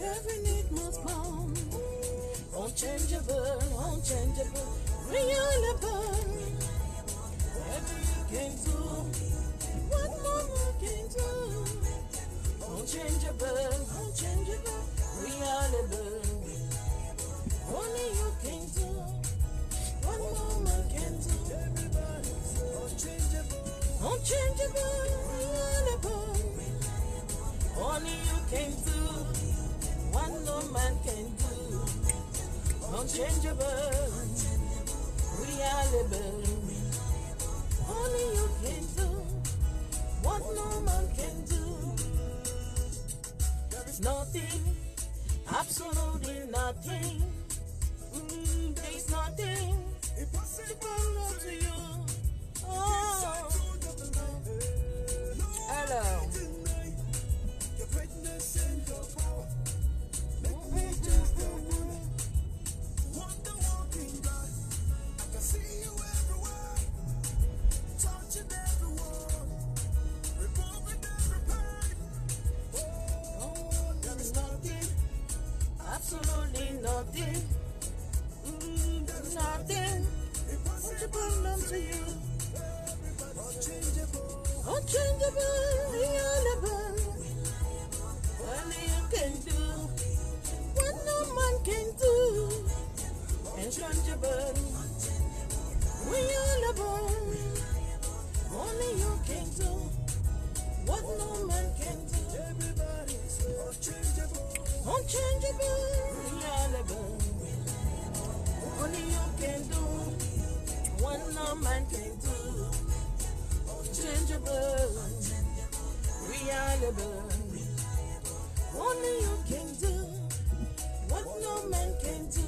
every need must come. Unchangeable, unchangeable, reliable. Whatever you can do, what more can do. Unchangeable, unchangeable, reliable. Only you can do what no man can do. Unchangeable, reliable. Only you can do what no man can do. Unchangeable, reliable. Only you can do what no man can do. There is nothing, absolutely nothing. There is nothing impossible to you. Oh, alors. Absolutely nothing. Nothing impossible unto you. Unchangeable, reliable. Only you can do what no man can do. Unchangeable, reliable. Only you can do what no man can do. Unchangeable, reliable. Only you can do what no man can do. Unchangeable, reliable. Only you can do what no man can do.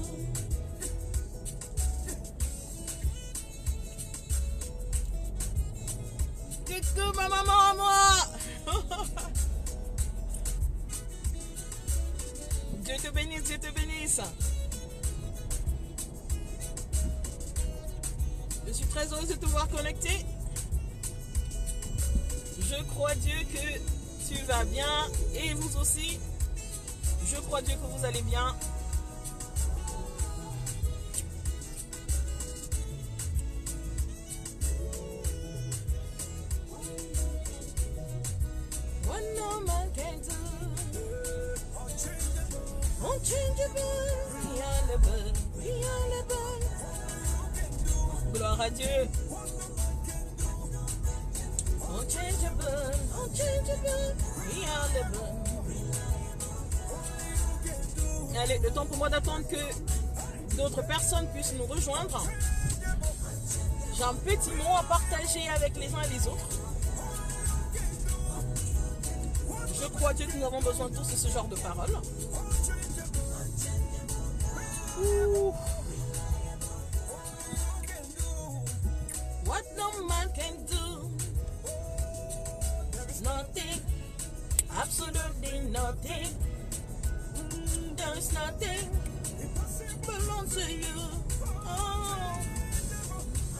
Coucou ma maman, moi. Dieu te bénisse, Dieu te bénisse. Je suis très heureuse de te voir connecté. Je crois Dieu que tu vas bien et vous aussi. Je crois Dieu que vous allez bien. What no man can do. Unchangeable, reliable, reliable. Gloire à Dieu. Unchangeable, unchangeable, reliable. Allez, le temps pour moi d'attendre que d'autres personnes puissent nous rejoindre. J'ai un petit mot à partager avec les uns et les autres. Je crois Dieu que nous avons besoin tous de ce genre de paroles. What no man can do. There's nothing, absolutely nothing. There's nothing impossible unto you. Oh,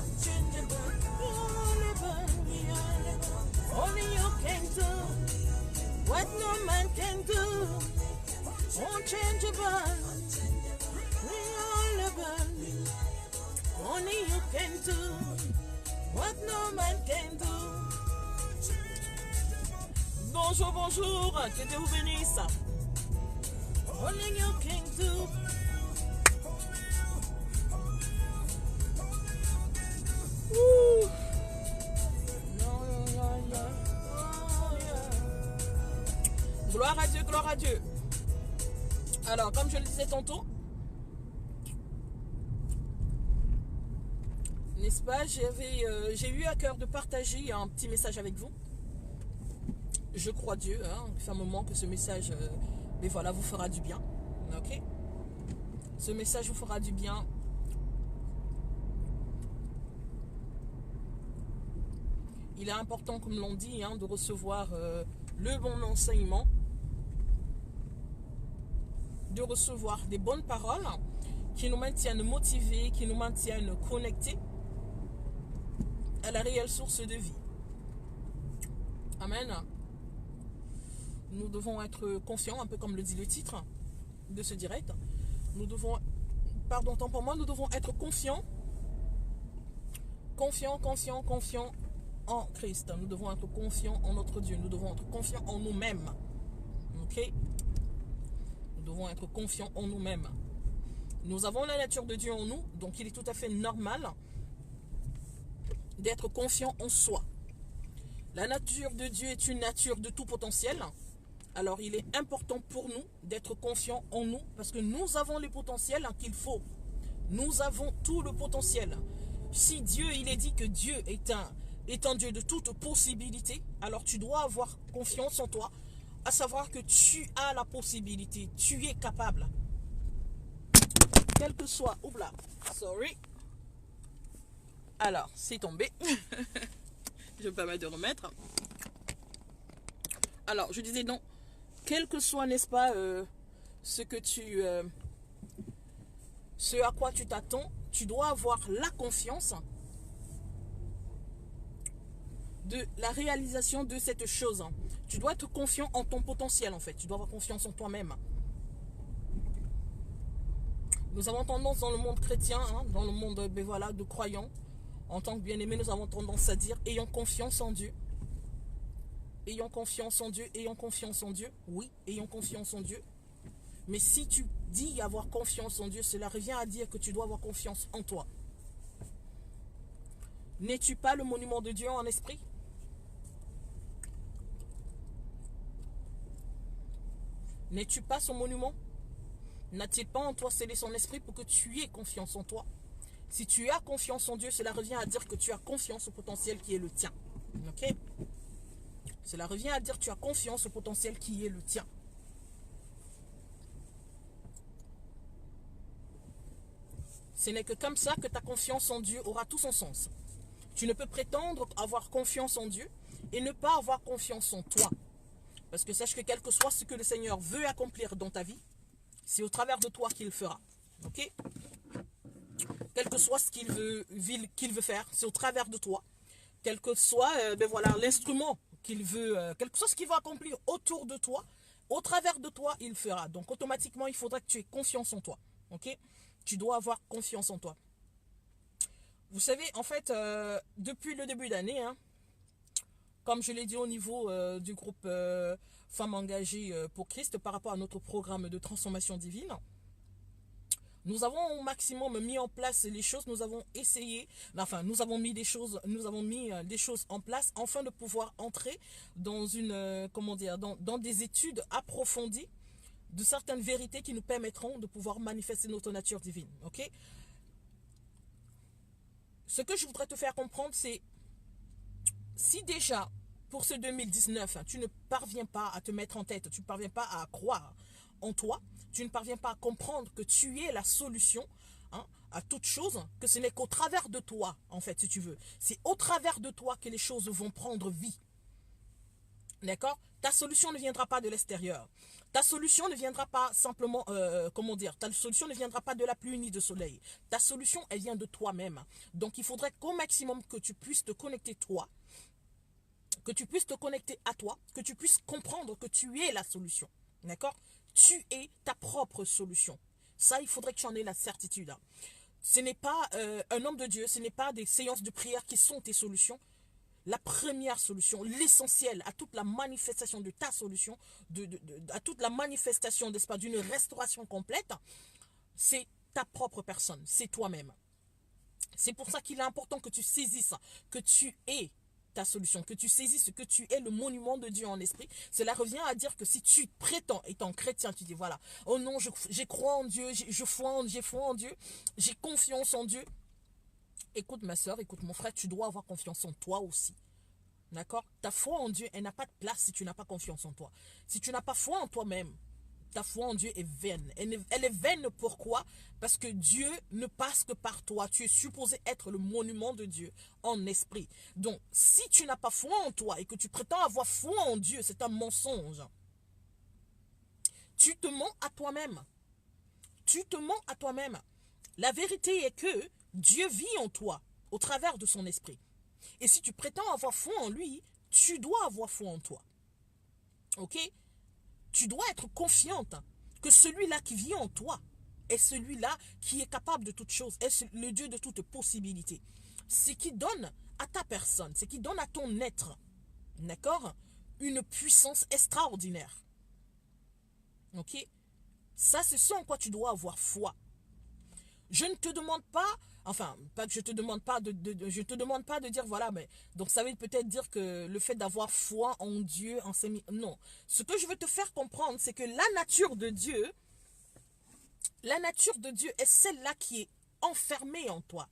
unchangeable, reliable. Only you can do what no man can do. Unchangeable, reliable. Only you can do what no man can do. Bonjour, bonjour, que Dieu vous bénisse. Only you can do. Woo. Gloire à Dieu, gloire à Dieu. Alors, comme je le disais tantôt, n'est-ce pas, j'ai eu à cœur de partager un petit message avec vous. Je crois Dieu, hein, ça fait un moment que ce message, mais voilà, vous fera du bien. Ok? Ce message vous fera du bien. Il est important, comme l'on dit, hein, de recevoir le bon enseignement, de recevoir des bonnes paroles qui nous maintiennent motivés, qui nous maintiennent connectés à la réelle source de vie. Amen. Nous devons être confiants, un peu comme le dit le titre, de ce direct. Nous devons, pardon, tant pour moi, nous devons être confiants en Christ. Nous devons être confiants en notre Dieu. Nous devons être confiants en nous-mêmes. Ok? Nous devons être confiants en nous-mêmes. Nous avons la nature de Dieu en nous, donc il est tout à fait normal d'être confiant en soi. La nature de Dieu est une nature de tout potentiel. Alors il est important pour nous d'être confiants en nous parce que nous avons le potentiel qu'il faut. Nous avons tout le potentiel. Si Dieu, il est dit que Dieu est un Dieu de toute possibilité, alors tu dois avoir confiance en toi, à savoir que tu as la possibilité, tu es capable. Quel que soit... Oula, sorry. Alors, c'est tombé. Je me permets de remettre. Alors, je disais non. Quel que soit, n'est-ce pas, ce à quoi tu t'attends, tu dois avoir la confiance de la réalisation de cette chose. Tu dois être confiant en ton potentiel, en fait. Tu dois avoir confiance en toi-même. Nous avons tendance dans le monde chrétien, dans le monde voilà, de croyants, en tant que bien-aimés, nous avons tendance à dire « ayons confiance en Dieu ». Ayons confiance en Dieu, ayons confiance en Dieu. Oui, ayons confiance en Dieu. Mais si tu dis avoir confiance en Dieu, cela revient à dire que tu dois avoir confiance en toi. N'es-tu pas le monument de Dieu en esprit? N'es-tu pas son monument? N'a-t-il pas en toi scellé son esprit pour que tu aies confiance en toi? Si tu as confiance en Dieu, cela revient à dire que tu as confiance au potentiel qui est le tien. Ok? Cela revient à dire que tu as confiance au potentiel qui est le tien. Ce n'est que comme ça que ta confiance en Dieu aura tout son sens. Tu ne peux prétendre avoir confiance en Dieu et ne pas avoir confiance en toi. Parce que sache que quel que soit ce que le Seigneur veut accomplir dans ta vie, c'est au travers de toi qu'il le fera. Ok? Quel que soit ce qu'il veut faire, c'est au travers de toi. Quel que soit voilà, l'instrument qu'il veut, quel que soit ce qu'il va accomplir autour de toi, au travers de toi, il le fera. Donc automatiquement, il faudra que tu aies confiance en toi. Ok? Tu dois avoir confiance en toi. Vous savez, en fait, depuis le début d'année, comme je l'ai dit au niveau du groupe Femmes engagées pour Christ par rapport à notre programme de transformation divine, nous avons au maximum mis en place les choses, nous avons essayé, enfin nous avons mis des choses en place afin de pouvoir entrer dans une, dans des études approfondies de certaines vérités qui nous permettront de pouvoir manifester notre nature divine. Ok? Ce que je voudrais te faire comprendre, c'est si déjà pour ce 2019, tu ne parviens pas à te mettre en tête, tu ne parviens pas à croire en toi, tu ne parviens pas à comprendre que tu es la solution à toute chose, que ce n'est qu'au travers de toi, en fait, si tu veux. C'est au travers de toi que les choses vont prendre vie. D'accord? Ta solution ne viendra pas de l'extérieur. Ta solution ne viendra pas simplement, ta solution ne viendra pas de la pluie ni du soleil. Ta solution, elle vient de toi-même. Donc, il faudrait qu'au maximum que tu puisses te connecter toi, que tu puisses te connecter à toi, que tu puisses comprendre que tu es la solution. D'accord? Tu es ta propre solution. Ça, il faudrait que tu en aies la certitude. Ce n'est pas un homme de Dieu, ce n'est pas des séances de prière qui sont tes solutions. La première solution, l'essentiel à toute la manifestation de ta solution, à toute la manifestation, n'est-ce pas, d'une restauration complète, c'est ta propre personne, c'est toi-même. C'est pour ça qu'il est important que tu saisisses que tu es ta solution, que tu saisisses que tu es le monument de Dieu en esprit. Cela revient à dire que si tu prétends, étant chrétien, tu dis voilà, oh non, je crois en Dieu, j'ai foi en Dieu, j'ai confiance en Dieu. Écoute ma soeur, écoute mon frère, tu dois avoir confiance en toi aussi. D'accord? Ta foi en Dieu, elle n'a pas de place si tu n'as pas confiance en toi. Si tu n'as pas foi en toi-même, ta foi en Dieu est vaine. Elle est vaine pourquoi? Parce que Dieu ne passe que par toi. Tu es supposé être le monument de Dieu en esprit. Donc, si tu n'as pas foi en toi et que tu prétends avoir foi en Dieu, c'est un mensonge. Tu te mens à toi-même. Tu te mens à toi-même. La vérité est que Dieu vit en toi au travers de son esprit. Et si tu prétends avoir foi en lui, tu dois avoir foi en toi. Ok? Tu dois être confiante que celui-là qui vit en toi est celui-là qui est capable de toutes choses, est le Dieu de toutes possibilités. C'est qui donne à ta personne, c'est qui donne à ton être, d'accord, une puissance extraordinaire. Ok? Ça, c'est ce en quoi tu dois avoir foi. Je ne te demande pas, enfin, pas que je te demande pas je te demande pas de dire voilà, mais donc ça veut peut-être dire que le fait d'avoir foi en Dieu, non. Ce que je veux te faire comprendre, c'est que la nature de Dieu est celle-là qui est enfermée en toi.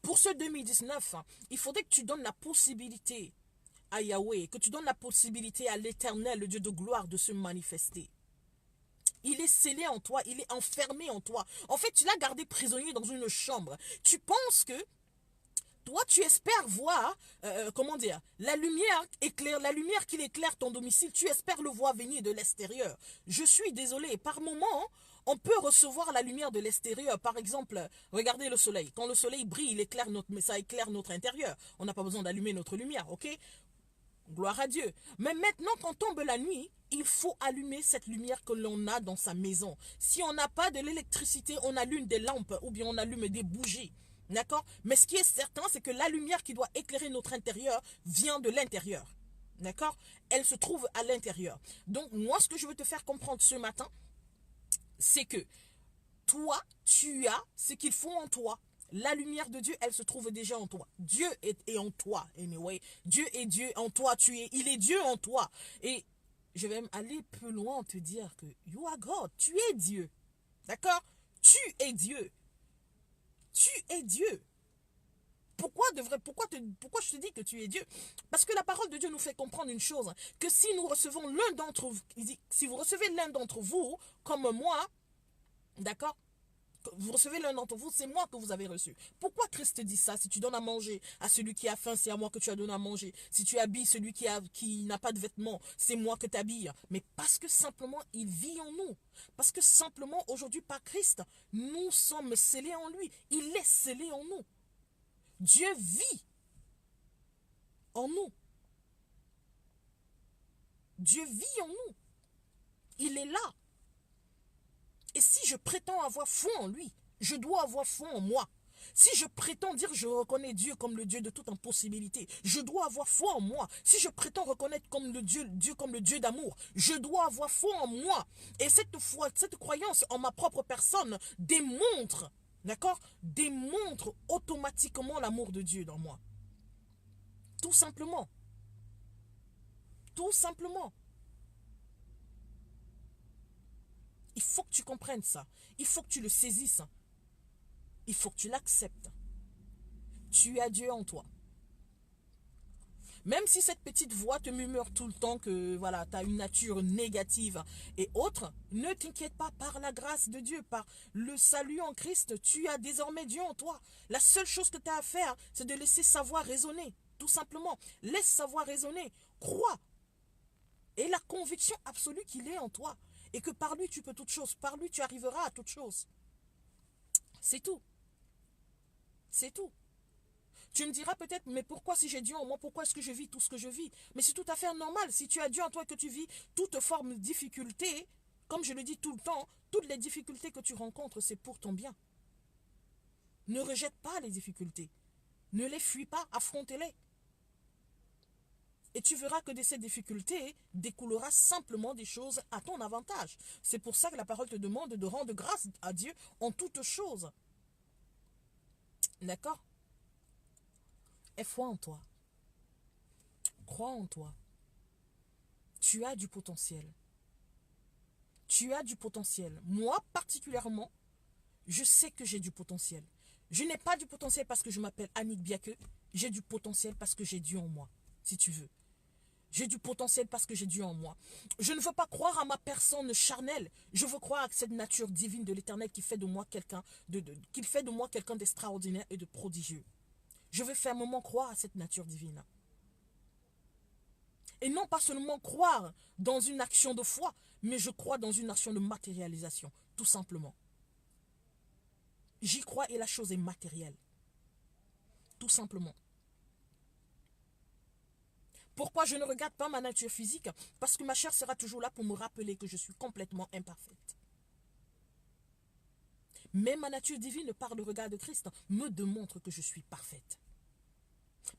Pour ce 2019, il faudrait que tu donnes la possibilité à Yahweh, que tu donnes la possibilité à l'Éternel, le Dieu de gloire, de se manifester. Il est scellé en toi, il est enfermé en toi. En fait, tu l'as gardé prisonnier dans une chambre. Tu penses que toi, tu espères voir, comment dire, la lumière qui éclaire ton domicile, tu espères le voir venir de l'extérieur. Je suis désolé, par moment, on peut recevoir la lumière de l'extérieur. Par exemple, regardez le soleil. Quand le soleil brille, ça éclaire notre intérieur. On n'a pas besoin d'allumer notre lumière, ok? Gloire à Dieu. Mais maintenant, quand tombe la nuit, il faut allumer cette lumière que l'on a dans sa maison. Si on n'a pas de l'électricité, on allume des lampes ou bien on allume des bougies. D'accord? Mais ce qui est certain, c'est que la lumière qui doit éclairer notre intérieur vient de l'intérieur. D'accord? Elle se trouve à l'intérieur. Donc, moi, ce que je veux te faire comprendre ce matin, c'est que toi, tu as ce qu'il faut en toi. La lumière de Dieu, elle se trouve déjà en toi. Dieu est en toi, anyway. Dieu est Dieu en toi. Il est Dieu en toi. Et je vais même aller plus loin, te dire que you are God. Tu es Dieu. D'accord? Tu es Dieu. Tu es Dieu. Pourquoi je te dis que tu es Dieu? Parce que la parole de Dieu nous fait comprendre une chose, que si nous recevons si vous recevez l'un d'entre vous, comme moi, d'accord? Vous recevez l'un d'entre vous, c'est moi que vous avez reçu. Pourquoi Christ dit ça? Si tu donnes à manger à celui qui a faim, c'est à moi que tu as donné à manger. Si tu habilles celui qui n'a pas de vêtements, c'est moi que tu habilles. Mais parce que simplement, il vit en nous. Parce que simplement, aujourd'hui, par Christ, nous sommes scellés en lui. Il est scellé en nous. Dieu vit en nous. Dieu vit en nous. Il est là. Et si je prétends avoir foi en lui, je dois avoir foi en moi. Si je prétends dire je reconnais Dieu comme le Dieu de toute impossibilité, je dois avoir foi en moi. Si je prétends reconnaître comme Dieu comme le Dieu d'amour, je dois avoir foi en moi. Et cette foi, cette croyance en ma propre personne démontre, d'accord, démontre automatiquement l'amour de Dieu dans moi. Tout simplement. Tout simplement. Il faut que tu comprennes ça. Il faut que tu le saisisses. Il faut que tu l'acceptes. Tu as Dieu en toi. Même si cette petite voix te murmure tout le temps que voilà, tu as une nature négative et autre, ne t'inquiète pas, par la grâce de Dieu, par le salut en Christ, tu as désormais Dieu en toi. La seule chose que tu as à faire, c'est de laisser sa voix résonner. Tout simplement. Laisse sa voix résonner. Crois. Et la conviction absolue qu'il est en toi. Et que par lui, tu peux toutes choses. Par lui, tu arriveras à toutes choses. C'est tout. C'est tout. Tu me diras peut-être, mais pourquoi si j'ai Dieu en moi, pourquoi est-ce que je vis tout ce que je vis? Mais c'est tout à fait normal. Si tu as Dieu en toi et que tu vis toute forme de difficulté, comme je le dis tout le temps, toutes les difficultés que tu rencontres, c'est pour ton bien. Ne rejette pas les difficultés. Ne les fuis pas, affronte-les. Et tu verras que de ces difficultés découlera simplement des choses à ton avantage. C'est pour ça que la parole te demande de rendre grâce à Dieu en toutes choses. D'accord? Aie foi en toi. Crois en toi. Tu as du potentiel. Tu as du potentiel. Moi, particulièrement, je sais que j'ai du potentiel. Je n'ai pas du potentiel parce que je m'appelle Annick Biake. J'ai du potentiel parce que j'ai Dieu en moi, si tu veux. J'ai du potentiel parce que j'ai Dieu en moi. Je ne veux pas croire à ma personne charnelle. Je veux croire à cette nature divine de l'Éternel qui fait de moi quelqu'un d'extraordinaire et de prodigieux. Je veux fermement croire à cette nature divine. Et non pas seulement croire dans une action de foi, mais je crois dans une action de matérialisation, tout simplement. J'y crois et la chose est matérielle. Tout simplement. Pourquoi je ne regarde pas ma nature physique? Parce que ma chair sera toujours là pour me rappeler que je suis complètement imparfaite. Mais ma nature divine, par le regard de Christ, me démontre que je suis parfaite.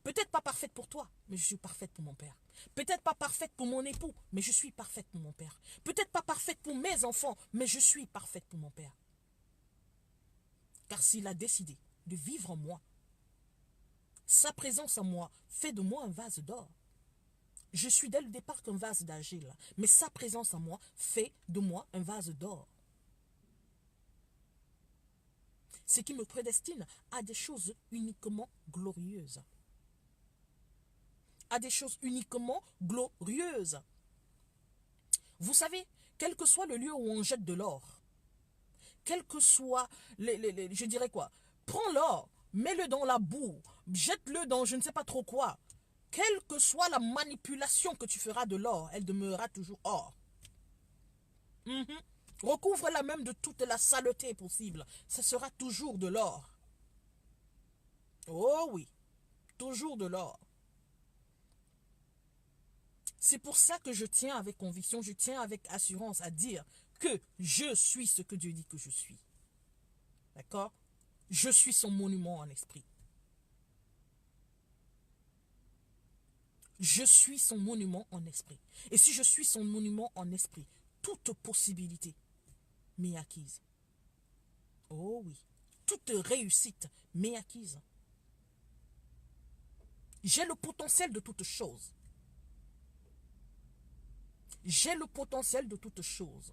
Peut-être pas parfaite pour toi, mais je suis parfaite pour mon Père. Peut-être pas parfaite pour mon époux, mais je suis parfaite pour mon Père. Peut-être pas parfaite pour mes enfants, mais je suis parfaite pour mon Père. Car s'il a décidé de vivre en moi, sa présence en moi fait de moi un vase d'or. Je suis dès le départ qu'un vase d'argile, mais sa présence en moi fait de moi un vase d'or. Ce qui me prédestine à des choses uniquement glorieuses. À des choses uniquement glorieuses. Vous savez, quel que soit le lieu où on jette de l'or, quel que soit, je dirais quoi, prends l'or, mets-le dans la boue, jette-le dans je ne sais pas trop quoi. Quelle que soit la manipulation que tu feras de l'or, elle demeurera toujours or. Recouvre-la même de toute la saleté possible, ce sera toujours de l'or. Oh oui, toujours de l'or. C'est pour ça que je tiens avec conviction, je tiens avec assurance à dire que je suis ce que Dieu dit que je suis. D'accord? Je suis son monument en esprit. Je suis son monument en esprit. Et si je suis son monument en esprit, toute possibilité m'est acquise. Oh oui, toute réussite m'est acquise. J'ai le potentiel de toute chose. J'ai le potentiel de toute chose.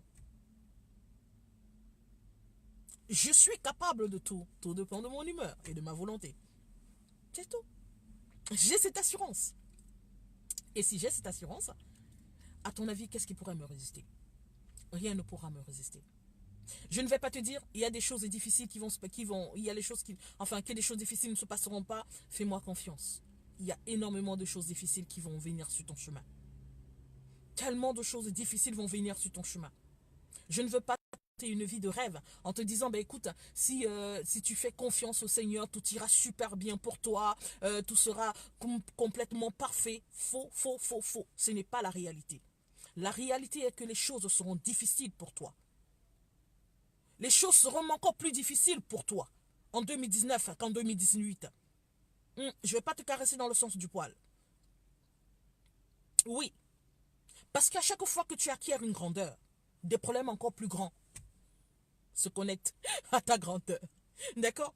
Je suis capable de tout. Tout dépend de mon humeur et de ma volonté. C'est tout. J'ai cette assurance. Et si j'ai cette assurance, à ton avis, qu'est-ce qui pourrait me résister? Rien ne pourra me résister. Je ne vais pas te dire, il y a des choses difficiles il y a les choses que des choses difficiles ne se passeront pas. Fais-moi confiance. Il y a énormément de choses difficiles qui vont venir sur ton chemin. Tellement de choses difficiles vont venir sur ton chemin. Je ne veux pas te une vie de rêve en te disant, écoute, si tu fais confiance au Seigneur, tout ira super bien pour toi, tout sera complètement parfait. Faux, faux, faux, faux. Ce n'est pas la réalité. La réalité est que les choses seront difficiles pour toi. Les choses seront encore plus difficiles pour toi en 2019 qu'en 2018. Je ne vais pas te caresser dans le sens du poil. Oui. Parce qu'à chaque fois que tu acquiers une grandeur, des problèmes encore plus grands se connectent à ta grandeur. D'accord?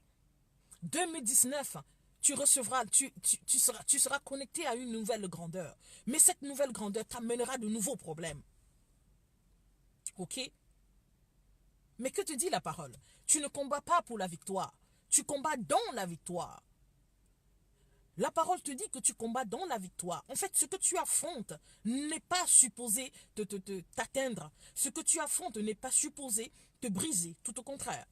2019, tu seras connecté à une nouvelle grandeur. Mais cette nouvelle grandeur t'amènera de nouveaux problèmes. Ok? Mais que te dit la parole? Tu ne combats pas pour la victoire. Tu combats dans la victoire. La parole te dit que tu combats dans la victoire. En fait, ce que tu affrontes n'est pas supposé t'atteindre. Ce que tu affrontes n'est pas supposé te briser. Tout au contraire.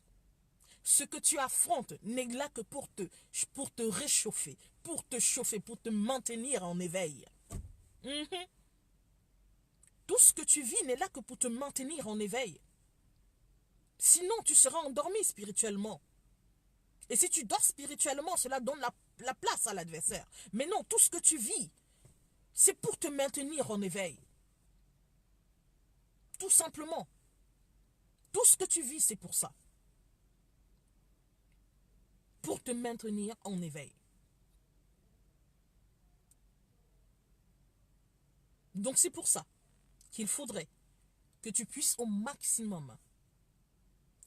Ce que tu affrontes n'est là que pour te réchauffer, pour te chauffer, pour te maintenir en éveil. Tout ce que tu vis n'est là que pour te maintenir en éveil. Sinon, tu seras endormi spirituellement. Et si tu dors spirituellement, cela donne la place à l'adversaire. Mais non, tout ce que tu vis, c'est pour te maintenir en éveil. Tout simplement. Tout ce que tu vis, c'est pour ça. Pour te maintenir en éveil. Donc c'est pour ça qu'il faudrait que tu puisses au maximum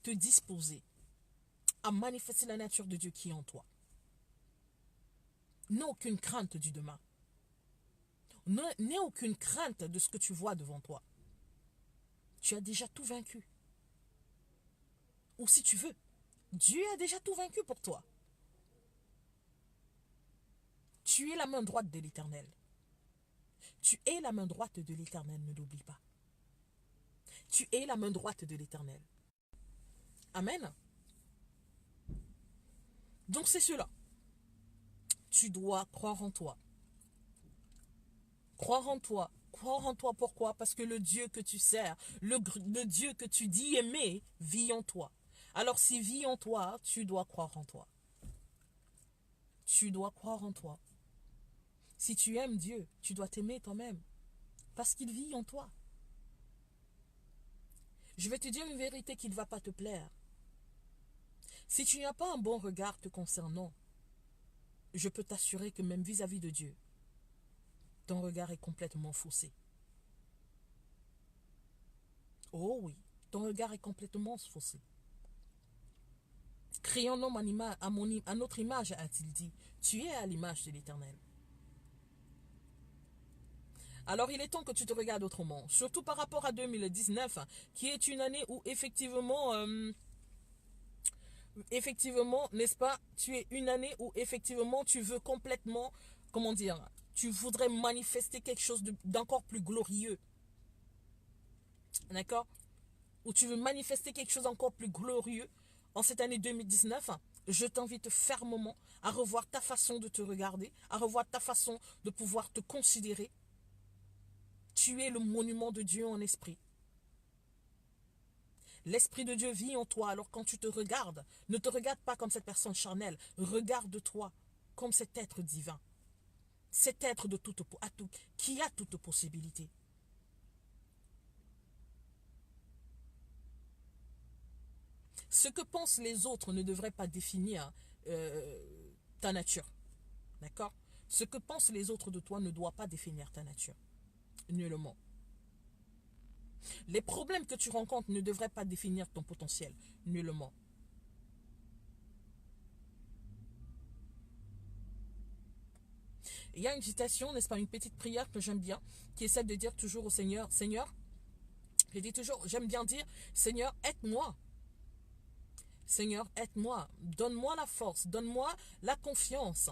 te disposer à manifester la nature de Dieu qui est en toi. N'aie aucune crainte du demain. N'aie aucune crainte de ce que tu vois devant toi. Tu as déjà tout vaincu. Ou si tu veux, Dieu a déjà tout vaincu pour toi. Tu es la main droite de l'Éternel. Tu es la main droite de l'Éternel, ne l'oublie pas. Tu es la main droite de l'Éternel. Amen. Donc c'est cela. Tu dois croire en toi. Croire en toi. Croire en toi, pourquoi? Parce que le Dieu que tu sers, le Dieu que tu dis aimer, vit en toi. Alors s'il vit en toi, tu dois croire en toi. Tu dois croire en toi. Si tu aimes Dieu, tu dois t'aimer toi-même. Parce qu'il vit en toi. Je vais te dire une vérité qui ne va pas te plaire. Si tu n'as pas un bon regard te concernant, je peux t'assurer que même vis-à-vis de Dieu, ton regard est complètement faussé. Oh oui, ton regard est complètement faussé. Créons l'homme à notre image, a-t-il dit. Tu es à l'image de l'Éternel. Alors il est temps que tu te regardes autrement, surtout par rapport à 2019, qui est une année où effectivement, n'est-ce pas, tu es une année où effectivement tu veux complètement, comment dire, tu voudrais manifester quelque chose d'encore plus glorieux. D'accord? Où tu veux manifester quelque chose d'encore plus glorieux en cette année 2019, je t'invite fermement à revoir ta façon de te regarder, à revoir ta façon de pouvoir te considérer. Tu es le monument de Dieu en esprit. L'Esprit de Dieu vit en toi, alors quand tu te regardes, ne te regarde pas comme cette personne charnelle, regarde-toi comme cet être divin, cet être qui a toute possibilité. Ce que pensent les autres ne devrait pas définir ta nature. D'accord? Ce que pensent les autres de toi ne doit pas définir ta nature. Nullement. Les problèmes que tu rencontres ne devraient pas définir ton potentiel. Nullement. Il y a une citation, n'est-ce pas, une petite prière que j'aime bien, qui essaie de dire toujours au Seigneur, Seigneur, je dis toujours, j'aime bien dire, Seigneur, aide-moi. Seigneur, aide-moi. Donne-moi la force, donne-moi la confiance.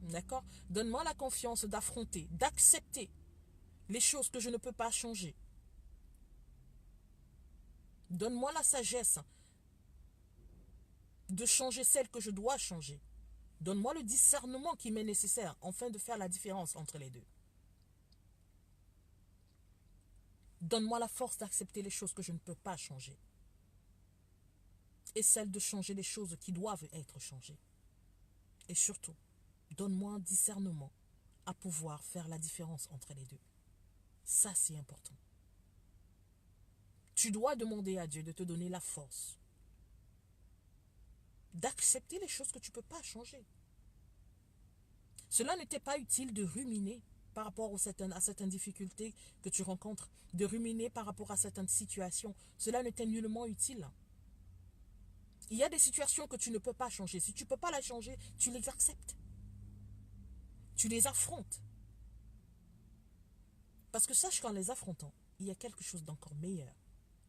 D'accord? Donne-moi la confiance d'affronter, d'accepter les choses que je ne peux pas changer. Donne-moi la sagesse de changer celles que je dois changer. Donne-moi le discernement qui m'est nécessaire afin de faire la différence entre les deux. Donne-moi la force d'accepter les choses que je ne peux pas changer. Et celle de changer les choses qui doivent être changées. Et surtout, donne-moi un discernement à pouvoir faire la différence entre les deux. Ça, c'est important. Tu dois demander à Dieu de te donner la force d'accepter les choses que tu ne peux pas changer. Cela n'était pas utile de ruminer par rapport à certaines difficultés que tu rencontres, de ruminer par rapport à certaines situations. Cela n'était nullement utile. Il y a des situations que tu ne peux pas changer. Si tu ne peux pas les changer, tu les acceptes. Tu les affrontes. Parce que sache qu'en les affrontant, il y a quelque chose d'encore meilleur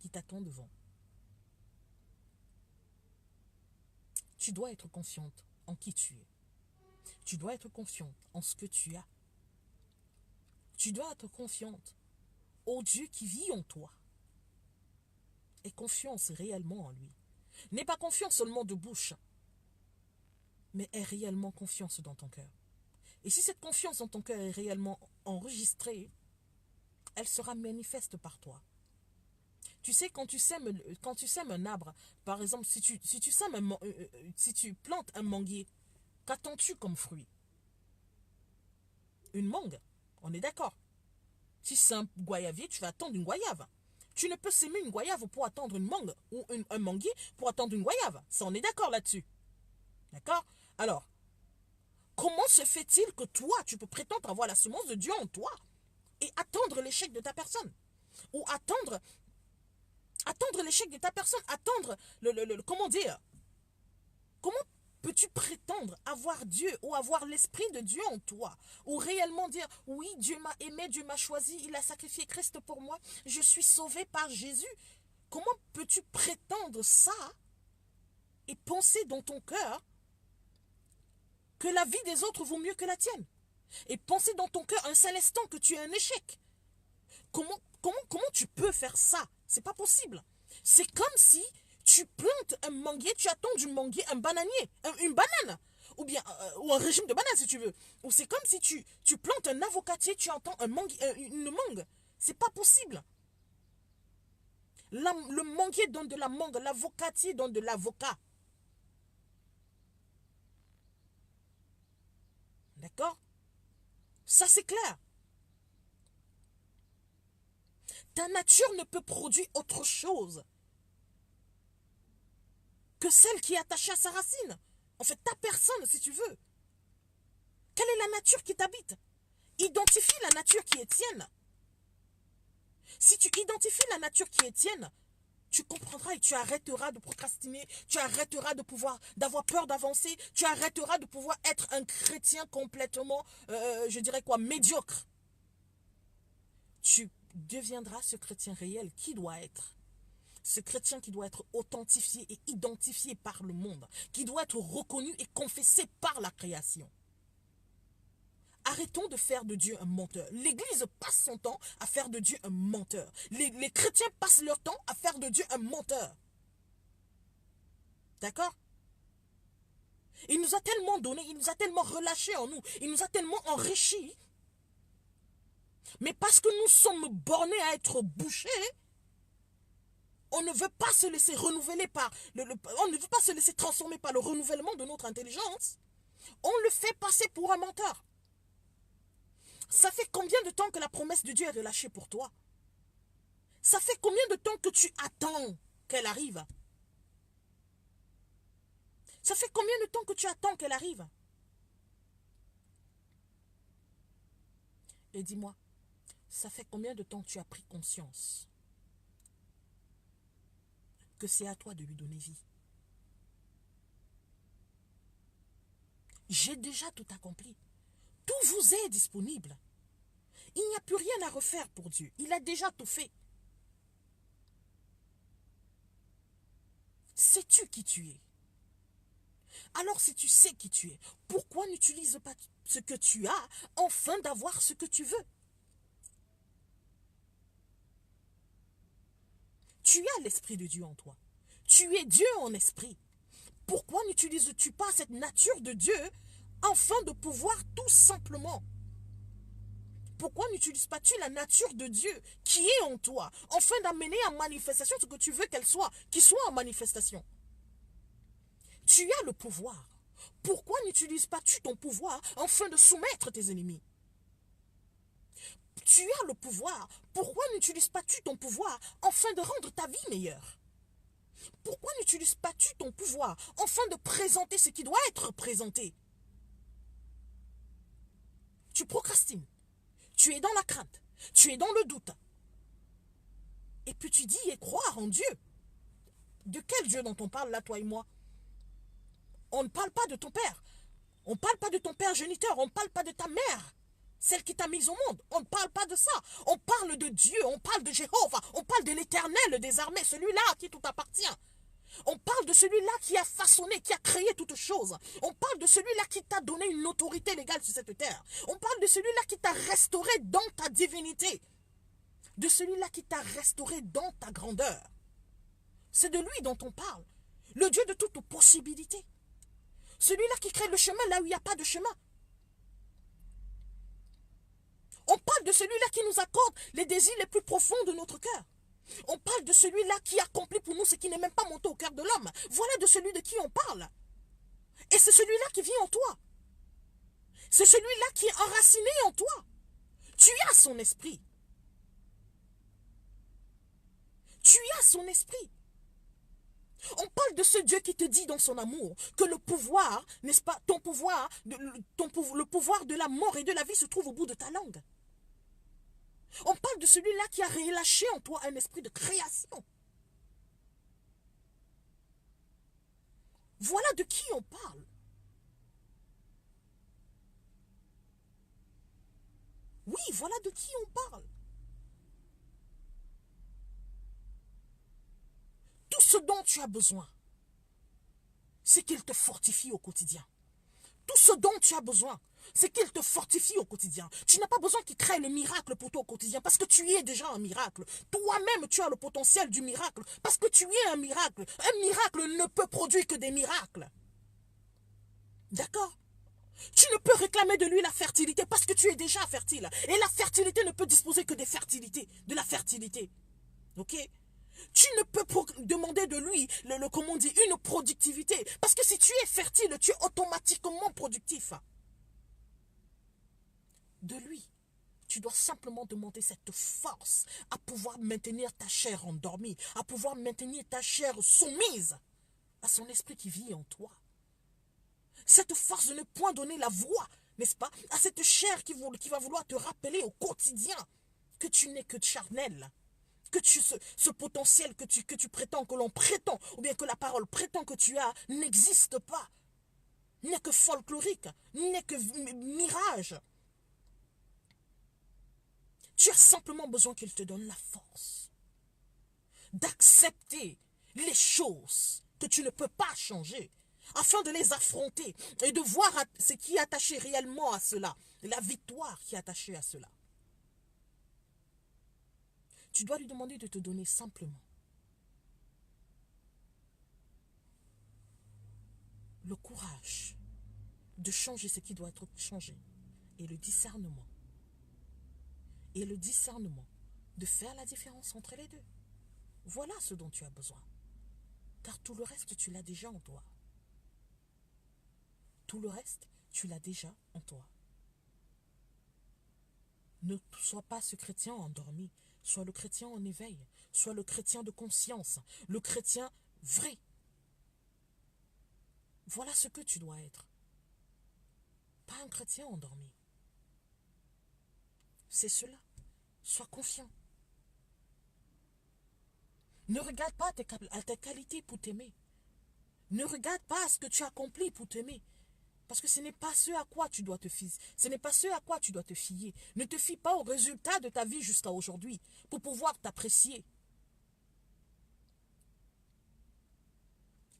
qui t'attend devant. Tu dois être confiante en qui tu es. Tu dois être confiante en ce que tu as. Tu dois être confiante au Dieu qui vit en toi. Et confiance réellement en lui. N'aie pas confiance seulement de bouche, mais aie réellement confiance dans ton cœur. Et si cette confiance dans ton cœur est réellement enregistrée, elle sera manifeste par toi. Tu sais, quand tu sèmes un arbre, par exemple, si tu plantes un manguier, qu'attends-tu comme fruit? Une mangue, on est d'accord. Si c'est un goyavier, tu vas attendre une goyave. Tu ne peux s'aimer une goyave pour attendre une mangue, ou un manguier pour attendre une goyave. Ça, on est d'accord là-dessus. D'accord? Alors, comment se fait-il que toi, tu peux prétendre avoir la semence de Dieu en toi et attendre l'échec de ta personne? Ou attendre l'échec de ta personne, attendre comment dire? Comment peux-tu prétendre avoir Dieu ou avoir l'Esprit de Dieu en toi? Ou réellement dire, oui, Dieu m'a aimé, Dieu m'a choisi, il a sacrifié Christ pour moi, je suis sauvé par Jésus. Comment peux-tu prétendre ça et penser dans ton cœur que la vie des autres vaut mieux que la tienne? Et penser dans ton cœur un seul instant que tu es un échec? Comment tu peux faire ça? C'est pas possible. C'est comme si tu plantes un manguier, tu attends du manguier un bananier, une banane, ou bien ou un régime de bananes si tu veux. Ou c'est comme si tu plantes un avocatier, tu attends une mangue. C'est pas possible. Le manguier donne de la mangue, l'avocatier donne de l'avocat. D'accord? Ça, c'est clair. Ta nature ne peut produire autre chose que celle qui est attachée à sa racine. En fait, ta personne, si tu veux. Quelle est la nature qui t'habite? Identifie la nature qui est tienne. Si tu identifies la nature qui est tienne, tu comprendras et tu arrêteras de procrastiner, tu arrêteras d'avoir peur d'avancer, tu arrêteras de pouvoir être un chrétien complètement, je dirais quoi, médiocre. Tu deviendras ce chrétien réel qui doit être. Ce chrétien qui doit être authentifié et identifié par le monde, qui doit être reconnu et confessé par la création. Arrêtons de faire de Dieu un menteur. L'Église passe son temps à faire de Dieu un menteur. Les chrétiens passent leur temps à faire de Dieu un menteur. D'accord? Il nous a tellement donné, il nous a tellement relâchés en nous, il nous a tellement enrichis. Mais parce que nous sommes bornés à être bouchés, on ne veut pas se laisser renouveler on ne veut pas se laisser transformer par le renouvellement de notre intelligence. On le fait passer pour un menteur. Ça fait combien de temps que la promesse de Dieu est relâchée pour toi? Ça fait combien de temps que tu attends qu'elle arrive? Ça fait combien de temps que tu attends qu'elle arrive? Et dis-moi, ça fait combien de temps que tu as pris conscience que c'est à toi de lui donner vie? J'ai déjà tout accompli. Tout vous est disponible. Il n'y a plus rien à refaire pour Dieu. Il a déjà tout fait. Sais-tu qui tu es? Alors si tu sais qui tu es, pourquoi n'utilises pas ce que tu as afin d'avoir ce que tu veux? Tu as l'esprit de Dieu en toi. Tu es Dieu en esprit. Pourquoi n'utilises-tu pas cette nature de Dieu afin de pouvoir tout simplement? Pourquoi n'utilises pas-tu la nature de Dieu qui est en toi afin d'amener en manifestation ce que tu veux qu'elle soit, qu'il soit en manifestation? Tu as le pouvoir. Pourquoi n'utilises pas-tu ton pouvoir afin de soumettre tes ennemis? Tu as le pouvoir. Pourquoi n'utilises pas-tu ton pouvoir afin de rendre ta vie meilleure? Pourquoi n'utilises pas-tu ton pouvoir afin de présenter ce qui doit être présenté? Tu procrastines. Tu es dans la crainte. Tu es dans le doute. Et puis tu dis et croire en Dieu. De quel Dieu dont on parle là, toi et moi? On ne parle pas de ton père. On ne parle pas de ton père géniteur. On ne parle pas de ta mère, celle qui t'a mise au monde. On ne parle pas de ça. On parle de Dieu. On parle de Jéhovah. On parle de l'Éternel des armées, celui-là à qui tout appartient. On parle de celui-là qui a façonné, qui a créé toutes choses. On parle de celui-là qui t'a donné une autorité légale sur cette terre. On parle de celui-là qui t'a restauré dans ta divinité. De celui-là qui t'a restauré dans ta grandeur. C'est de lui dont on parle. Le Dieu de toute possibilité. Celui-là qui crée le chemin là où il n'y a pas de chemin. On parle de celui-là qui nous accorde les désirs les plus profonds de notre cœur. On parle de celui-là qui accomplit pour nous ce qui n'est même pas monté au cœur de l'homme. Voilà de celui de qui on parle. Et c'est celui-là qui vit en toi. C'est celui-là qui est enraciné en toi. Tu as son esprit. Tu as son esprit. On parle de ce Dieu qui te dit dans son amour que le pouvoir, n'est-ce pas, ton pouvoir, le pouvoir de la mort et de la vie se trouve au bout de ta langue. On parle de celui-là qui a relâché en toi un esprit de création. Voilà de qui on parle. Oui, voilà de qui on parle. Tout ce dont tu as besoin, c'est qu'il te fortifie au quotidien. Tout ce dont tu as besoin, c'est qu'il te fortifie au quotidien. Tu n'as pas besoin qu'il crée le miracle pour toi au quotidien parce que tu es déjà un miracle. Toi-même, tu as le potentiel du miracle parce que tu es un miracle. Un miracle ne peut produire que des miracles. D'accord? Tu ne peux réclamer de lui la fertilité parce que tu es déjà fertile. Et la fertilité ne peut disposer que des fertilités, de la fertilité. Ok? Tu ne peux demander de lui, comment on dit, une productivité. Parce que si tu es fertile, tu es automatiquement productif. de lui. Tu dois simplement demander cette force à pouvoir maintenir ta chair endormie, à pouvoir maintenir ta chair soumise à son esprit qui vit en toi. Cette force de ne point donner la voix, n'est-ce pas, à cette chair qui va vouloir te rappeler au quotidien que tu n'es que charnel, que ce potentiel que tu prétends, que l'on prétend, ou bien que la parole prétend que tu as, n'existe pas, n'est que folklorique, n'est que mirage. Tu as simplement besoin qu'il te donne la force d'accepter les choses que tu ne peux pas changer, afin de les affronter et de voir ce qui est attaché réellement à cela, la victoire qui est attachée à cela. Tu dois lui demander de te donner simplement le courage de changer ce qui doit être changé et le discernement. Et le discernement de faire la différence entre les deux. Voilà ce dont tu as besoin. Car tout le reste, tu l'as déjà en toi. Tout le reste, tu l'as déjà en toi. Ne sois pas ce chrétien endormi. Sois le chrétien en éveil. Sois le chrétien de conscience. Le chrétien vrai. Voilà ce que tu dois être. Pas un chrétien endormi. C'est cela. Sois confiant. Ne regarde pas à tes qualités pour t'aimer. Ne regarde pas à ce que tu accomplis pour t'aimer. Parce que ce n'est pas ce à quoi tu dois te fier. Ce n'est pas ce à quoi tu dois te fier. Ne te fie pas au résultat de ta vie jusqu'à aujourd'hui pour pouvoir t'apprécier.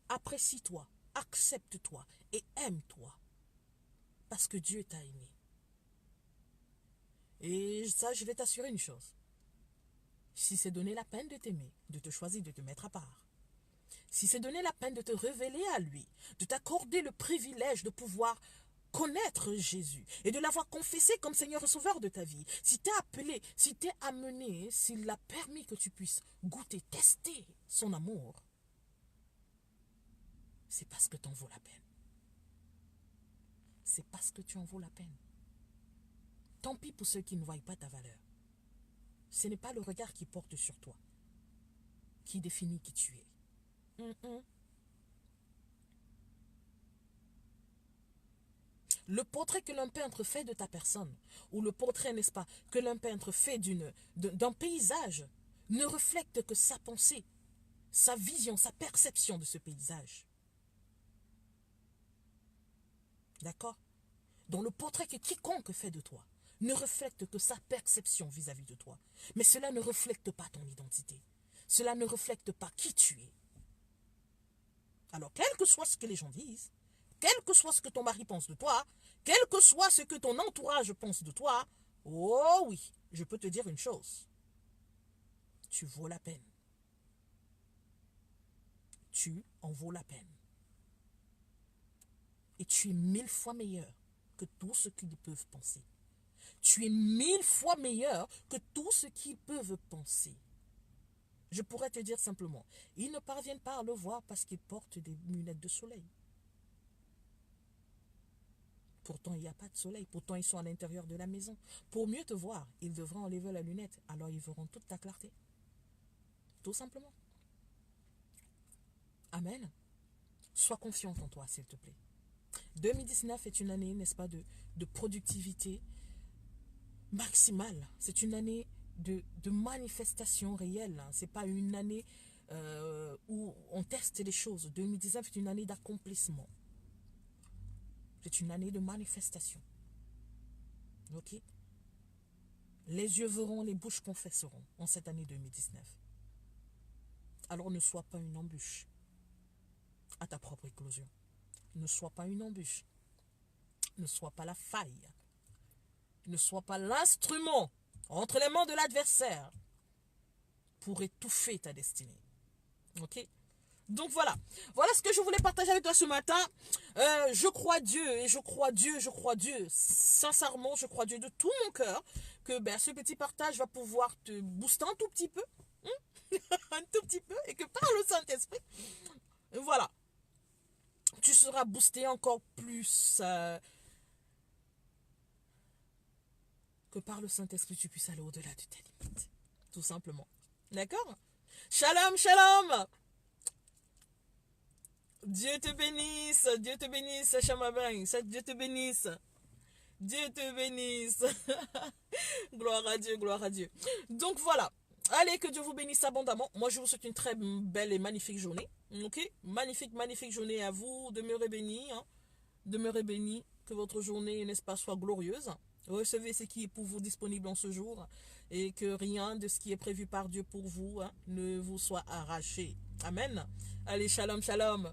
Apprécie-toi, accepte-toi et aime-toi. Parce que Dieu t'a aimé. Et ça, je vais t'assurer une chose. Si c'est donner la peine de t'aimer, de te choisir, de te mettre à part, si c'est donner la peine de te révéler à lui, de t'accorder le privilège de pouvoir connaître Jésus et de l'avoir confessé comme Seigneur et Sauveur de ta vie, si t'es appelé, si t'es amené, s'il a permis que tu puisses goûter, tester son amour, c'est parce que tu en vaux la peine. C'est parce que tu en vaux la peine. Tant pis pour ceux qui ne voient pas ta valeur. Ce n'est pas le regard qui porte sur toi qui définit qui tu es. Le portrait que l'un peintre fait de ta personne, ou le portrait, n'est-ce pas, que l'un peintre fait d'un paysage, ne reflète que sa pensée, sa vision, sa perception de ce paysage. D'accord? Donc le portrait que quiconque fait de toi ne reflète que sa perception vis-à-vis de toi. Mais cela ne reflète pas ton identité. Cela ne reflète pas qui tu es. Alors, quel que soit ce que les gens disent, quel que soit ce que ton mari pense de toi, quel que soit ce que ton entourage pense de toi, oh oui, je peux te dire une chose. Tu vaux la peine. Tu en vaux la peine. Et tu es 1000 fois meilleur que tout ce qu'ils peuvent penser. Tu es 1000 fois meilleur que tout ce qu'ils peuvent penser. Je pourrais te dire simplement, ils ne parviennent pas à le voir parce qu'ils portent des lunettes de soleil. Pourtant, il n'y a pas de soleil. Pourtant, ils sont à l'intérieur de la maison. Pour mieux te voir, ils devront enlever la lunette. Alors, ils verront toute ta clarté. Tout simplement. Amen. Sois confiante en toi, s'il te plaît. 2019 est une année, n'est-ce pas, de productivité maximale. C'est une année de manifestation réelle. Ce n'est pas une année où on teste les choses. 2019 est une année d'accomplissement. C'est une année de manifestation. Ok? Les yeux verront, les bouches confesseront en cette année 2019. Alors ne sois pas une embûche à ta propre éclosion. Ne sois pas une embûche. Ne sois pas la faille. Ne sois pas l'instrument entre les mains de l'adversaire pour étouffer ta destinée. Ok? Donc voilà. Voilà ce que je voulais partager avec toi ce matin. Je crois Dieu et je crois Dieu, je crois Dieu. Sincèrement, je crois Dieu de tout mon cœur que ce petit partage va pouvoir te booster un tout petit peu. Un tout petit peu. Et que par le Saint-Esprit, voilà. Tu seras boosté encore plus que par le Saint-Esprit, tu puisses aller au-delà de tes limites. Tout simplement. D'accord? Shalom, shalom! Dieu te bénisse, Chamabin, Dieu te bénisse. Dieu te bénisse. Gloire à Dieu, gloire à Dieu. Donc voilà. Allez, que Dieu vous bénisse abondamment. Moi, je vous souhaite une très belle et magnifique journée. Ok? Magnifique, magnifique journée à vous. Demeurez bénis. Hein? Demeurez bénis. Que votre journée, n'est-ce pas, soit glorieuse. Recevez ce qui est pour vous disponible en ce jour. Et que rien de ce qui est prévu par Dieu pour vous, hein, ne vous soit arraché. Amen. Allez, shalom, shalom.